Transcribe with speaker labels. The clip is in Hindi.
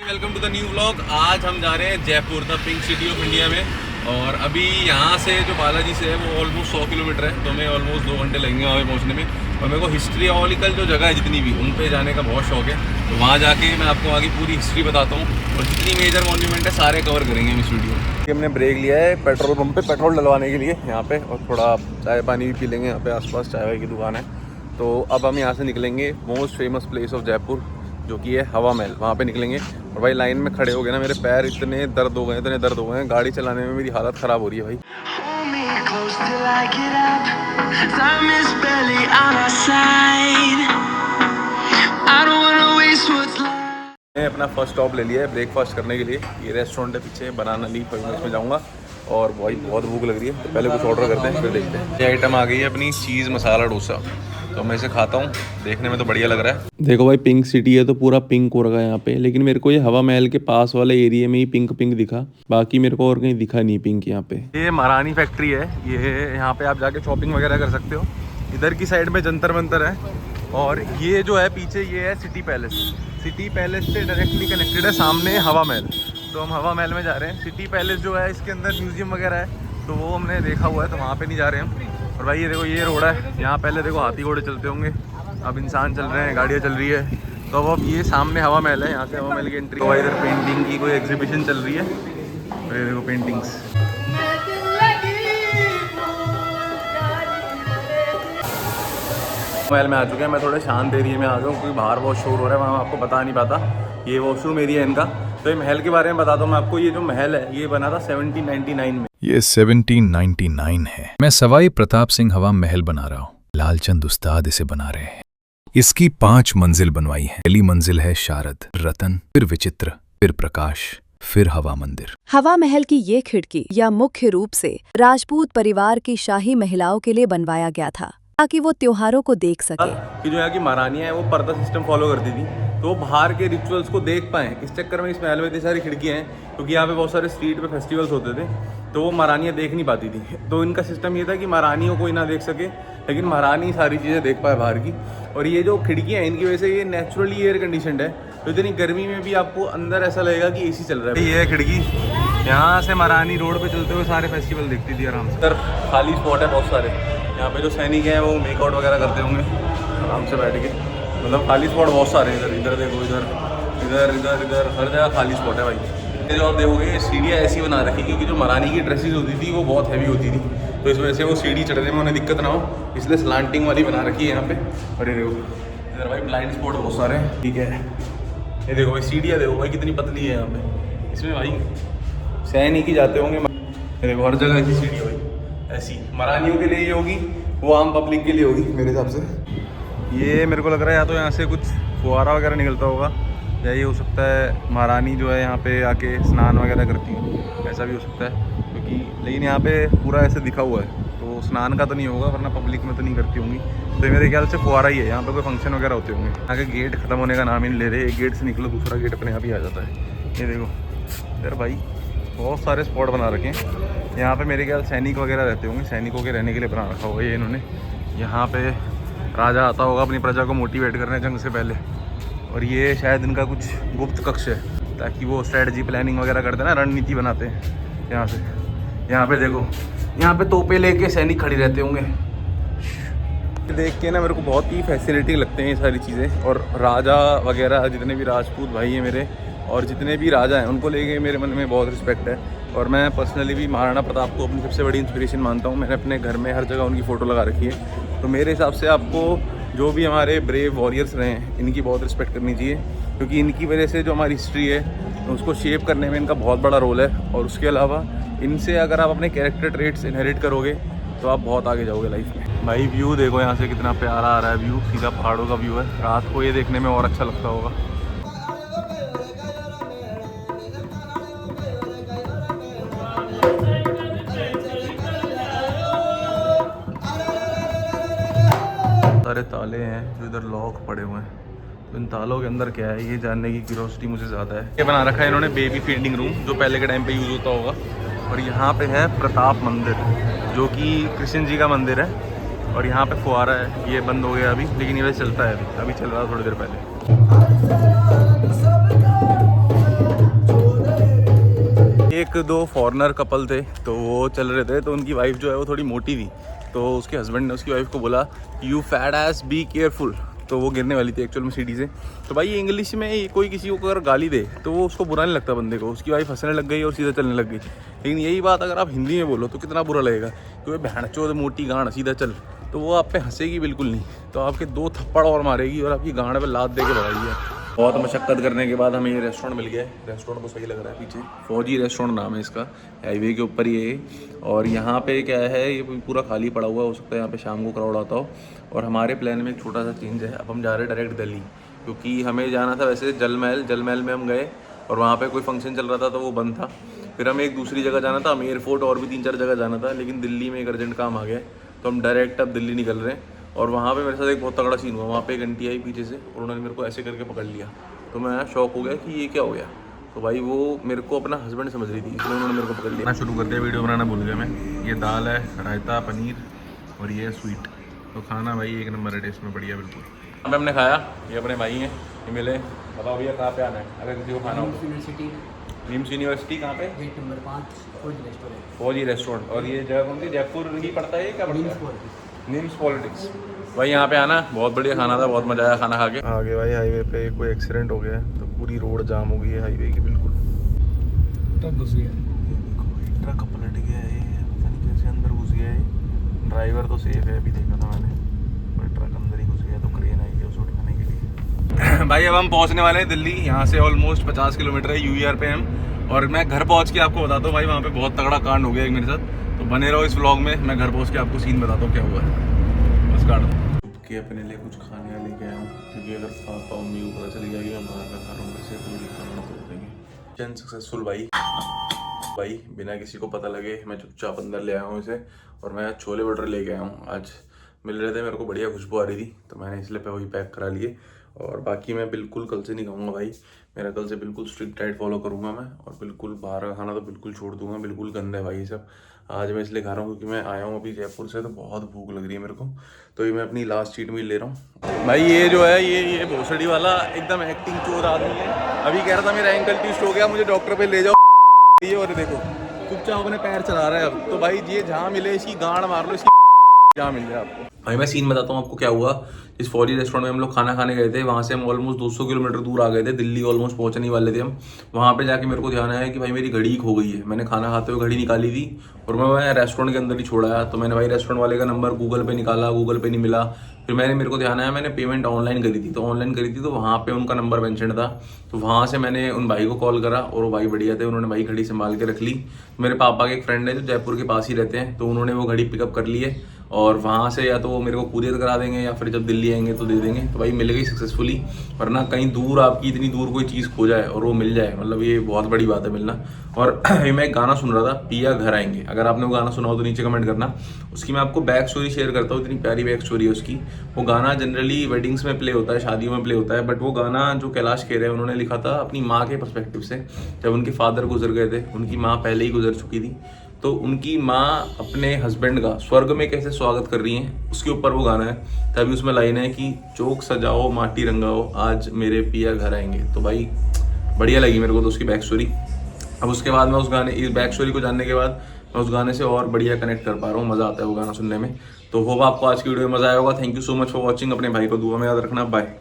Speaker 1: Welcome to the new vlog. आज हम जा रहे हैं Jaipur, the pink city of India में। और अभी यहाँ से जो बालाजी से है वो ऑलमोस्ट 100 किलोमीटर है, तो हमें ऑलमोस्ट 2 घंटे लगेंगे वहाँ पे पहुँचने में। और मेरे को हिस्ट्रियोलिकल जो जगह है जितनी भी, उन पे जाने का बहुत शौक है, तो वहाँ जाके मैं आपको आगे पूरी हिस्ट्री बताता हूँ और जितनी मेजर मॉन्यूमेंट है सारे कवर करेंगे हम इस वीडियो में। हमने ब्रेक लिया है पेट्रोल पंप पे पेट्रोल डलवाने के लिए यहाँ पे, और थोड़ा चाय पानी भी पी लेंगे। यहाँ पे आसपास चाय वाय की दुकान है। तो अब हम यहाँ से निकलेंगे most famous place of Jaipur जो कि है हवा महल, वहाँ पे निकलेंगे। और भाई लाइन में खड़े हो गए ना, मेरे पैर इतने दर्द हो गए हैं, गाड़ी चलाने में मेरी हालत ख़राब हो रही है भाई। मैंने अपना फर्स्ट स्टॉप ले लिया है ब्रेकफास्ट करने के लिए। ये रेस्टोरेंट है पीछे, बनाना लीफ, इसमें जाऊँगा। और भाई बहुत भूख लग रही है, तो पहले कुछ ऑर्डर करते हैं फिर देखते हैं। ये आइटम आ गई है अपनी चीज़ मसाला डोसा, तो मैं इसे खाता हूँ। देखने में तो बढ़िया लग रहा है। देखो भाई पिंक सिटी है तो पूरा पिंक हो रखा है यहाँ पे, लेकिन मेरे को ये हवा महल के पास वाले एरिया में ही पिंक पिंक दिखा, बाकी मेरे को और कहीं दिखा नहीं पिंक यहाँ पे। ये महारानी फैक्ट्री है, ये यहाँ पे आप जाके शॉपिंग वगैरह कर सकते हो। इधर की साइड में जंतर मंतर है, और ये जो है पीछे ये है सिटी पैलेस। सिटी पैलेस से डायरेक्टली कनेक्टेड है सामने हवा महल, तो हम हवा महल में जा रहे हैं। सिटी पैलेस जो है इसके अंदर म्यूजियम वगैरह है, तो वो हमने देखा हुआ है, तो वहाँ पे नहीं जा रहे हम। और भाई ये देखो ये रोड है, यहाँ पहले देखो हाथी घोड़े चलते होंगे, अब इंसान चल रहे हैं, गाड़ियाँ चल रही है। तो अब ये सामने हवा महल है, यहाँ से हवा महल की एंट्री। तो इधर पेंटिंग की कोई एग्जीबिशन चल रही है, और ये देखो पेंटिंग्स। महल में आ चुके हैं, मैं थोड़े शांत एरिया में आ गया हूँ क्योंकि बाहर बहुत शोर हो रहा है, वहाँ आपको बता नहीं पाता। ये वॉशरूम एरिया है इनका। तो ये महल के बारे में बताता हूँ मैं आपको। ये जो महल है ये बना था 1799 में।
Speaker 2: ये 1799 है। मैं सवाई प्रताप सिंह हवा महल बना रहा हूँ, लालचंद उस्ताद इसे बना रहे हैं। इसकी 5 मंजिल बनवाई है। पहली मंजिल है शारद, रतन, फिर विचित्र, फिर प्रकाश, फिर हवा मंदिर।
Speaker 3: हवा महल की ये खिड़की या मुख्य रूप से राजपूत परिवार की शाही महिलाओं के लिए बनवाया गया था, ताकि वो त्योहारों को देख सके।
Speaker 1: कि जो यहाँ की महारानियाँ हैं वो पर्दा सिस्टम फॉलो करती थी, तो बाहर के रिचुअल्स को देख पाएँ। इस चक्कर में इस महल में इतनी सारी खिड़कियाँ हैं, क्योंकि यहाँ पे बहुत सारे स्ट्रीट पे फेस्टिवल्स होते थे, तो वो महारानियाँ देख नहीं पाती थी। तो इनका सिस्टम ये था कि महारानियों कोई ना देख सके, लेकिन महारानी सारी चीज़ें देख पाए बाहर की। और ये जो खिड़कियाँ हैं इनकी वजह से ये नेचुरली एयर कंडीशनड है, तो इतनी गर्मी में भी आपको अंदर ऐसा लगेगा कि AC चल रहा है। ये खिड़की, यहाँ से महारानी रोड पे चलते हुए सारे फेस्टिवल देखती थी आराम से। इधर खाली स्पॉट है बहुत सारे, यहाँ पे जो सैनिक हैं वो मेकआउट वगैरह करते होंगे आराम से बैठ के। मतलब खाली स्पॉट बहुत सारे हैं। इधर देखो, इधर हर जगह खाली स्पॉट है भाई। ये जो आप देखोगे सीढ़ियाँ ऐसी बना रखी, क्योंकि जो महारानी की ड्रेसेस होती थी वो बहुत हैवी होती थी, तो इस वजह से वो सीढ़ी चढ़ने में उन्हें दिक्कत ना हो, इसलिए स्लांटिंग वाली बना रखी है यहाँ पे। और ये देखो इधर भाई ब्लाइंड स्पॉट बहुत सारे हैं, ठीक है। ये देखो भाई सीढ़ियाँ देखो भाई कितनी पतली है यहाँ पे, इसमें भाई सैनिक ही जाते होंगे। ये देखो हर जगह ऐसी सीढ़ी भाई, ऐसी महारानियों के लिए ये होगी, वो आम पब्लिक के लिए होगी मेरे हिसाब से। ये मेरे को लग रहा है या तो यहाँ से कुछ फुहारा वगैरह निकलता होगा, या ये हो सकता है महारानी जो है यहाँ पे आके स्नान वगैरह करती है, ऐसा भी हो सकता है। क्योंकि लेकिन यहाँ पे पूरा ऐसे दिखा हुआ है, तो स्नान का तो नहीं होगा, वरना पब्लिक में तो नहीं करती होंगी। तो मेरे ख्याल से फुहारा ही है, यहाँ पे कोई फंक्शन वगैरह होते होंगे। यहाँ के गेट खत्म होने का नाम ही नहीं ले रहे, एक गेट से निकलो दूसरा गेट अपने यहाँ भी आ जाता है। ये देखो यार भाई बहुत सारे स्पॉट बना रखे हैं यहाँ पे। मेरे ख्याल सैनिक वगैरह रहते होंगे, सैनिकों के रहने के लिए बना रखा होगा ये इन्होंने। यहाँ पे राजा आता होगा अपनी प्रजा को मोटिवेट करने जंग से पहले। और ये शायद इनका कुछ गुप्त कक्ष है, ताकि वो स्ट्रेटजी प्लानिंग वगैरह करते हैं ना, रणनीति बनाते हैं यहाँ से। यहाँ पे देखो, यहाँ पे तोपे लेके सैनिक खड़ी रहते होंगे। देख के ना मेरे को बहुत ही फैसिनेटिंग लगते हैं ये सारी चीज़ें। और राजा वगैरह जितने भी राजपूत भाई हैं मेरे, और जितने भी राजा हैं, उनको लेके मेरे मन में बहुत रिस्पेक्ट है। और मैं पर्सनली भी महाराणा प्रताप को अपनी सबसे बड़ी इंस्पिरेशन मानता हूँ। मैंने अपने घर में हर जगह उनकी फ़ोटो लगा रखी है। तो मेरे हिसाब से आपको जो भी हमारे ब्रेव वॉरियर्स रहे हैं इनकी बहुत रिस्पेक्ट करनी चाहिए, क्योंकि इनकी वजह से जो हमारी हिस्ट्री है उसको शेप करने में इनका बहुत बड़ा रोल है। और उसके अलावा इनसे अगर आप अपने कैरेक्टर ट्रेट्स इनहेरिट करोगे तो आप बहुत आगे जाओगे लाइफ में। भाई व्यू देखो यहाँ से कितना प्यारा आ रहा है, व्यू सीधा पहाड़ों का व्यू है। रात को ये देखने में और अच्छा लगता होगा। सारे ताले हैं जो इधर लॉक पड़े हुए हैं, तो इन तालों के अंदर क्या है ये जानने की क्यूरियोसिटी मुझे ज़्यादा है। ये बना रखा है इन्होंने बेबी फीडिंग रूम, जो पहले के टाइम पे यूज़ होता होगा। और यहाँ पे है प्रताप मंदिर, जो कि कृष्ण जी का मंदिर है। और यहाँ पे फुहारा है, ये बंद हो गया अभी, लेकिन ये वैसे चलता है, अभी चल रहा था थोड़ी देर पहले। एक दो फॉरेनर कपल थे, तो वो चल रहे थे, तो उनकी वाइफ जो है वो थोड़ी मोटी थी, तो उसके हस्बैंड ने उसकी वाइफ को बोला you fat S be careful, तो वो गिरने वाली थी एक्चुअल में सीढ़ी से। तो भाई ये इंग्लिश में कोई किसी को अगर गाली दे तो वो उसको बुरा नहीं लगता बंदे को, उसकी वाइफ हंसने लग गई और सीधा चलने लग गई। लेकिन यही बात अगर आप हिंदी में बोलो तो कितना बुरा लगेगा कि भाई भैंचोद मोटी गांड सीधा चल, तो वो आप पे हंसेगी बिल्कुल नहीं, तो आपके 2 थप्पड़ और मारेगी और आपकी गांड पे लात दे के भगाएगी। बहुत मशक्क़त करने के बाद हमें ये रेस्टोरेंट मिल गया है। रेस्टोरेंट तो सही लग रहा है, पीछे फौजी रेस्टोरेंट नाम है इसका, हाईवे के ऊपर ये है। और यहाँ पे क्या है, ये पूरा खाली पड़ा हुआ है, हो सकता है यहाँ पे शाम को क्राउड आता हो। और हमारे प्लान में एक छोटा सा चेंज है, अब हम जा रहे हैं डायरेक्ट दिल्ली, क्योंकि हमें जाना था वैसे जल महल में हम गए और वहाँ पे कोई फंक्शन चल रहा था तो वो बंद था। फिर हमें एक दूसरी जगह जाना था, हमें एयरपोर्ट और भी 3-4 जगह जाना था, लेकिन दिल्ली में एक अर्जेंट काम आ गया, तो हम डायरेक्ट अब दिल्ली निकल रहे हैं। और वहाँ पे मेरे साथ एक बहुत तगड़ा सीन हुआ, वहाँ पे एक आंटी आई पीछे से और उन्होंने मेरे को ऐसे करके पकड़ लिया, तो मैं शॉक हो गया कि ये क्या हो गया। तो भाई वो मेरे को अपना हस्बैंड समझ रही थी, इसलिए उन्होंने मेरे को पकड़ लिया। शुरू कर दिया, वीडियो बनाना भूल गया मैं। ये दाल है, रायता, पनीर और ये स्वीट, तो खाना भाई एक नंबर है, टेस्ट में बढ़िया बिल्कुल। अब हमने खाया, ये अपने भाई हैं, ये मिले। बताओ भैया कहाँ पे आना है अगर किसी को खाना हो? नीम्स यूनिवर्सिटी कहाँ पे?
Speaker 4: गेट नंबर 5 फौजी रेस्टोरेंट।
Speaker 1: फौजी रेस्टोरेंट। और ये जगह कौन सी? जयपुर ही पड़ता है, क्या पड़ता है? Names politics. भाई यहाँ पे आना, बहुत बढ़िया खाना था, बहुत मज़ा आया खाना खा के। आगे भाई हाईवे पे कोई एक्सीडेंट हो गया है, तो पूरी रोड जाम हो गई है हाईवे की बिल्कुल।
Speaker 4: ट्रक घुस गया,
Speaker 1: ट्रक पलट गया है, पता नहीं कैसे अंदर घुस गया है। ड्राइवर तो सेफ है, अभी देखा था मैंने, पर ट्रक अंदर ही घुस गया, तो क्रेन आई है उसे उठाने के लिए। भाई अब हम पहुँचने वाले हैं दिल्ली, यहाँ से ऑलमोस्ट 50 किलोमीटर है यूईआर पे हम। और मैं घर पहुँच के आपको बताता हूँ भाई, वहाँ पे बहुत तगड़ा कांड हो गया एक मेरे साथ, तो बने रहो इस व्लॉग में। मैं घर पहुँच के आपको सीन बताता हूँ क्या हुआ है। बस काट दो कि अपने लिए कुछ खाने लेके आया हूँ, क्योंकि अगर पापा मम्मी को पता चल गया कि मैं बाहर का खा रहा हूँ वैसे तो मुझे खाना तो देंगे। चैन सक्सेसफुल भाई बिना किसी को पता लगे मैं चुपचाप अंदर ले आया हूँ इसे। और मैं छोले भटूरे लेके आया हूँ, आज मिल रहे थे, मेरे को बढ़िया खुशबू आ रही थी, तो मैंने इसलिए वही पैक करा लिए। और बाकी मैं बिल्कुल कल से नहीं खाऊंगा भाई, मेरा कल से बिल्कुल स्ट्रिक्ट डाइट फॉलो करूँगा मैं, और बिल्कुल बाहर का खाना तो बिल्कुल छोड़ दूंगा, बिल्कुल गंदा है भाई ये सब। आज मैं इसलिए खा रहा हूँ क्योंकि मैं आया हूँ अभी जयपुर से, तो बहुत भूख लग रही है मेरे को, तो ये मैं अपनी लास्ट चीट मील ले रहा हूँ। भाई ये जो है ये भोसड़ी वाला एकदम एक्टिंग चोर आदमी है। अभी कह रहा था मेरा एंकल ट्विस्ट हो गया, मुझे डॉक्टर पे ले जाओ, ये और देखो चुपचाप अपने पैर चला रहा है अब। तो भाई ये जहाँ मिले इसकी गांड मार लो, इसकी जहाँ मिल जाए आपको। भाई मैं सीन बताता हूँ आपको क्या हुआ। इस फौजी रेस्टोरेंट में हम लोग खाना खाने गए थे, वहाँ से हम ऑलमोस्ट 200 किलोमीटर दूर आ गए थे, दिल्ली ऑलमोस्ट पहुँचने वाले थे हम। वहाँ पे जाके मेरे को ध्यान आया कि भाई मेरी घड़ी खो गई है। मैंने खाना खाते हुए घड़ी निकाली थी और मैं रेस्टोरेंट के अंदर ही छोड़ा, तो मैंने भाई रेस्टोरेंट वाले का नंबर गूगल पे निकाला, गूगल पे नहीं मिला। फिर मेरे को ध्यान आया मैंने पेमेंट ऑनलाइन करी थी, तो वहाँ पे उनका नंबर मेंशन था, तो वहाँ से मैंने उन भाई को कॉल करा और वो भाई बढ़िया थे, उन्होंने भाई घड़ी संभाल के रख ली। मेरे पापा के एक फ्रेंड है जो जयपुर के पास ही रहते हैं, तो उन्होंने वो घड़ी पिकअप कर ली है और वहाँ से या तो वो मेरे को कुरियर करा देंगे या फिर जब दिल्ली आएंगे तो दे देंगे। तो भाई मिल गई सक्सेसफुली, वरना कहीं दूर आपकी इतनी दूर कोई चीज़ खो जाए और वो मिल जाए, मतलब ये बहुत बड़ी बात है मिलना। और मैं एक गाना सुन रहा था, पिया घर आएंगे, अगर आपने वो गाना सुना हो तो नीचे कमेंट करना। उसकी मैं आपको बैक स्टोरी शेयर करता हूँ, इतनी प्यारी बैक स्टोरी है उसकी। वो गाना जनरली वेडिंग्स में प्ले होता है, शादियों में प्ले होता है, बट वो गाना जो कैलाश खेर है उन्होंने लिखा था अपनी माँ के पर्सपेक्टिव से। जब उनके फादर गुजर गए थे, उनकी माँ पहले ही गुजर चुकी थी, तो उनकी माँ अपने हस्बैंड का स्वर्ग में कैसे स्वागत कर रही हैं उसके ऊपर वो गाना है। तभी उसमें लाइन है कि चौक सजाओ माटी रंगाओ आज मेरे पिया घर आएंगे। तो भाई बढ़िया लगी मेरे को तो उसकी बैक स्टोरी। अब उसके बाद मैं उस गाने, इस बैक स्टोरी को जानने के बाद मैं उस गाने से और बढ़िया कनेक्ट कर पा रहा हूँ, मज़ा आता है वो गाना सुनने में। तो होप आपको आज की वीडियो में मज़ा आया होगा। Thank you so much for watching. अपने भाई को दुआ में याद रखना, बाय।